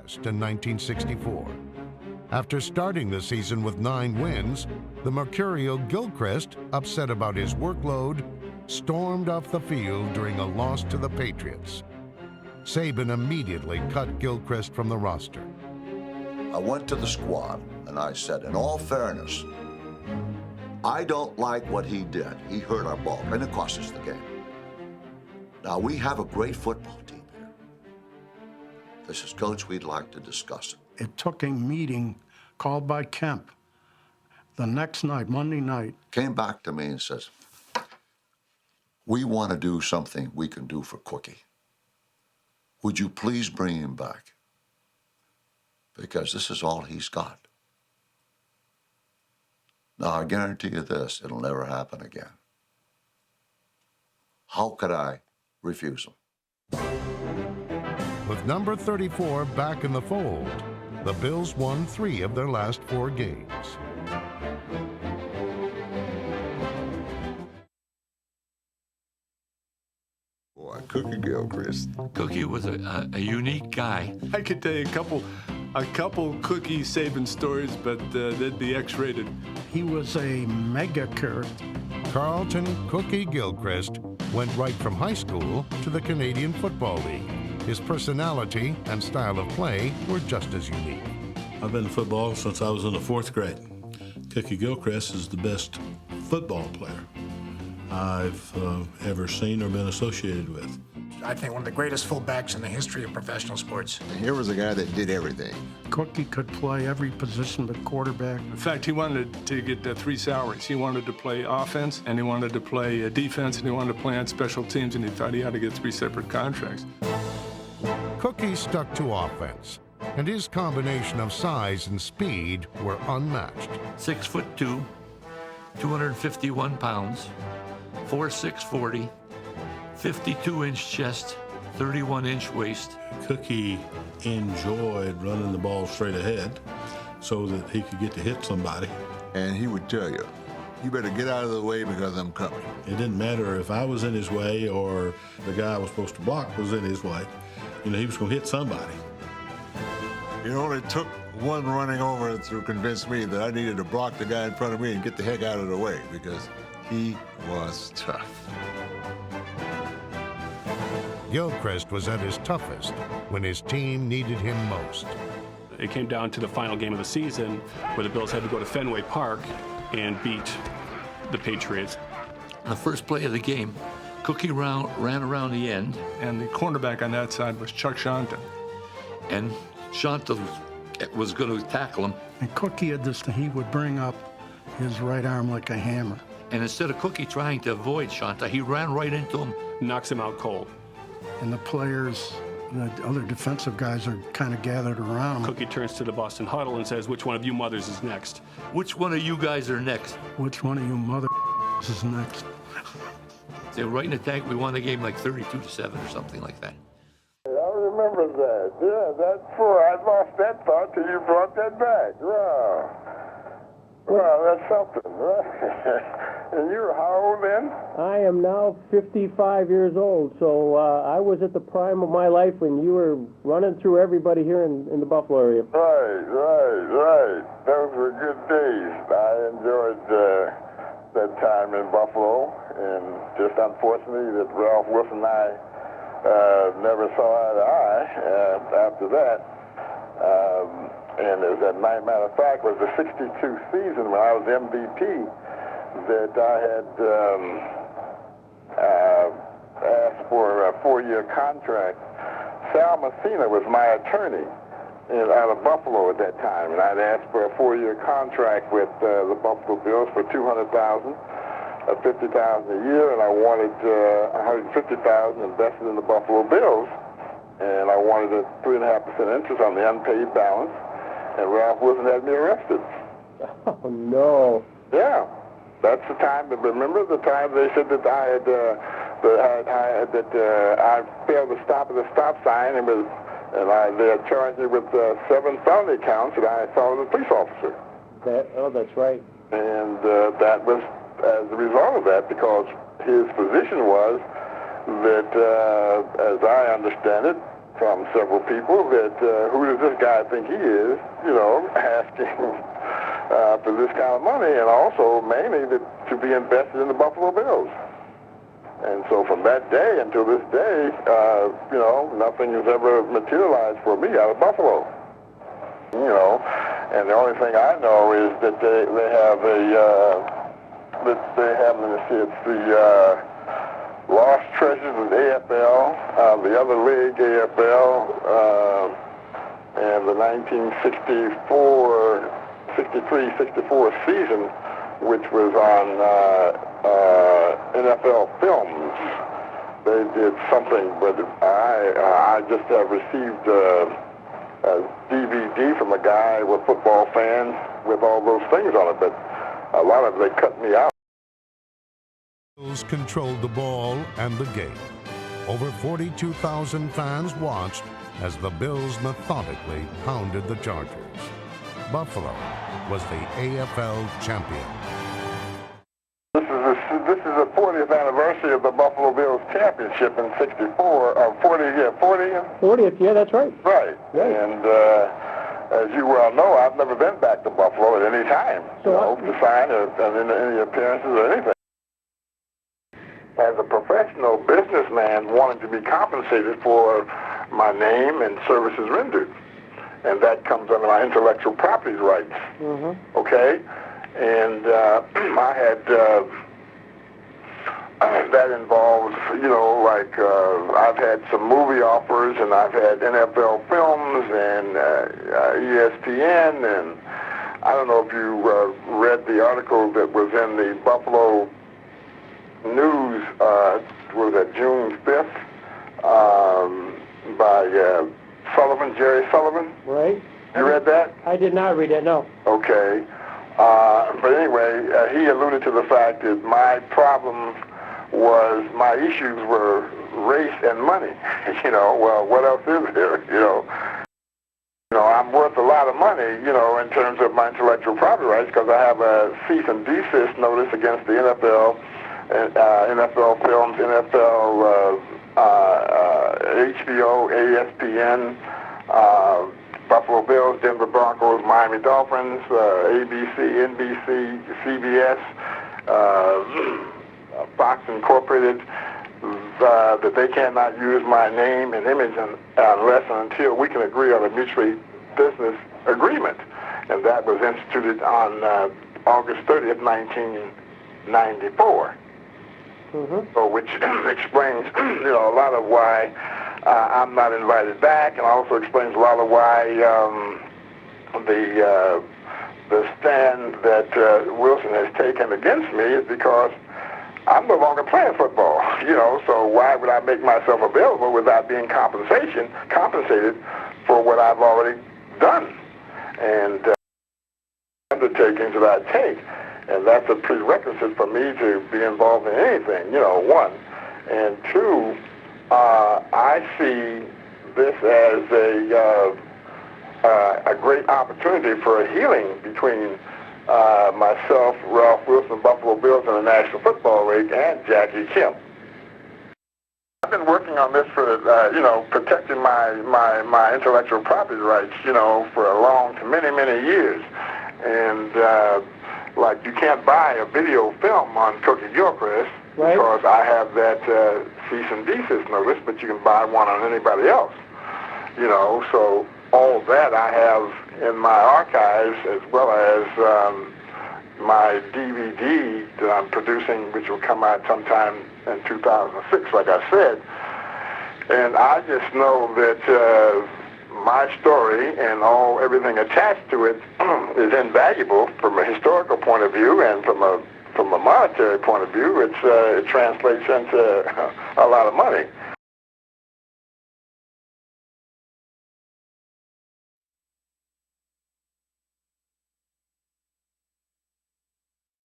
last in 1964. After starting the season with 9 wins, the mercurial Gilchrist, upset about his workload, stormed off the field during a loss to the Patriots. Saban immediately cut Gilchrist from the roster. I went to the squad and I said, in all fairness, I don't like what he did. He hurt our ball and it cost us the game. Now, we have a great football team here. This is, Coach, we'd like to discuss it. It took a meeting called by Kemp the next night, Monday night. Came back to me and says, we want to do something we can do for Cookie. Would you please bring him back? Because this is all he's got. Now, I guarantee you this, it'll never happen again. How could I refuse him? With number 34 back in the fold, the Bills won 3 of their last 4 games. Boy, Cookie Gilchrist. Cookie was a unique guy. I could tell you a couple Cookie Saban stories, but they'd be X-rated. He was a mega character. Carlton Cookie Gilchrist went right from high school to the Canadian Football League. His personality and style of play were just as unique. I've been in football since I was in the 4th grade. Cookie Gilchrist is the best football player I've ever seen or been associated with. I think one of the greatest fullbacks in the history of professional sports. Here was a guy that did everything. Cookie could play every position but quarterback. In fact, he wanted to get 3 salaries. He wanted to play offense, and he wanted to play defense, and he wanted to play on special teams, and he thought he had to get 3 separate contracts. Cookie stuck to offense, and his combination of size and speed were unmatched. 6'2", 251 pounds, 4'6", 40, 52-inch chest, 31-inch waist. Cookie enjoyed running the ball straight ahead so that he could get to hit somebody. And he would tell you, you better get out of the way because I'm coming. It didn't matter if I was in his way or the guy I was supposed to block was in his way. You know, he was going to hit somebody. It only took one running over to convince me that I needed to block the guy in front of me and get the heck out of the way because he was tough. Gilchrist was at his toughest when his team needed him most. It came down to the final game of the season where the Bills had to go to Fenway Park and beat the Patriots. The first play of the game, Cookie ran around the end. And the cornerback on that side was Chuck Shonta. And Shonta was going to tackle him. And Cookie had this thing, he would bring up his right arm like a hammer. And instead of Cookie trying to avoid Shonta, he ran right into him. Knocks him out cold. And the players, the other defensive guys are kind of gathered around him. Cookie turns to the Boston huddle and says, which one of you mothers is next? Which one of you guys are next? Which one of you mother is next? They were right in the tank. We won the game like 32-7 or something like that. I remember that. Yeah, that's true. I lost that thought till you brought that back. Wow. Wow, that's something, right? And you were how old then? I am now 55 years old, so I was at the prime of my life when you were running through everybody here in the Buffalo area. Right. Those were good days. I enjoyed that time in Buffalo, and just unfortunately that Ralph Wilson and I never saw eye to eye after that. And as a matter of fact, it was the '62 season when I was MVP that I had asked for a 4-year contract. Sal Messina was my attorney out of Buffalo at that time, and I'd asked for a 4-year contract with the Buffalo Bills for $200,000, $50,000 a year, and I wanted $150,000 invested in the Buffalo Bills, and I wanted a 3.5% interest on the unpaid balance. And Ralph Wilson had me arrested. Oh, no. Yeah. That's the time. But remember the time they said that I failed to stop at the stop sign, and they had charged me with 7 felony counts that I assaulted a police officer. That's right. And that was as a result of that, because his position was that, as I understand it, from several people that, who does this guy think he is, asking for this kind of money, and also mainly to be invested in the Buffalo Bills. And so from that day until this day, nothing has ever materialized for me out of Buffalo. And the only thing I know is that they have let me see, it's the Lost Treasures of the AFL, the other league, AFL, and the 1963-64 season, which was on NFL Films. They did something, but I just have received a DVD from a guy with football fans with all those things on it, but a lot of it, they cut me out. Bills controlled the ball and the game. Over 42,000 fans watched as the Bills methodically pounded the Chargers. Buffalo was the AFL champion. This is the 40th anniversary of the Buffalo Bills championship in '64. 40th, yeah, that's right. Right. And as you well know, I've never been back to Buffalo at any time, to sign or any appearances or anything. As a professional businessman wanting to be compensated for my name and services rendered. And that comes under my intellectual property rights. Mm-hmm. Okay? And I had, that involves, I've had some movie offers, and I've had NFL Films and ESPN, and I don't know if you read the article that was in the Buffalo News, was that June 5th, by Jerry Sullivan. Right. You read that? I did not read it, no. Okay. But anyway, he alluded to the fact that my issues were race and money. Well, what else is there, I'm worth a lot of money, in terms of my intellectual property rights, because I have a cease and desist notice against the NFL, NFL Films, NFL, HBO, ESPN, Buffalo Bills, Denver Broncos, Miami Dolphins, ABC, NBC, CBS, Fox Incorporated, that they cannot use my name and image unless and until we can agree on a mutually business agreement. And that was instituted on August 30th, 1994. Mm-hmm. So which explains, a lot of why I'm not invited back, and also explains a lot of why the stand that Wilson has taken against me is because I'm no longer playing football, so why would I make myself available without being compensated for what I've already done? And undertakings that I take, and that's a prerequisite for me to be involved in anything, one. And two, I see this as a great opportunity for a healing between myself, Ralph Wilson, Buffalo Bills, and the National Football League, and Jackie Kemp. I've been working on this for, protecting my intellectual property rights, for many years. And, you can't buy a video film on Cookie Gilchrist, right, because I have that cease and desist notice, but you can buy one on anybody else. So all that I have in my archives, as well as my DVD that I'm producing, which will come out sometime in 2006, like I said. And I just know that my story and everything attached to it is invaluable from a historical point of view, and from a monetary point of view, it translates into a lot of money.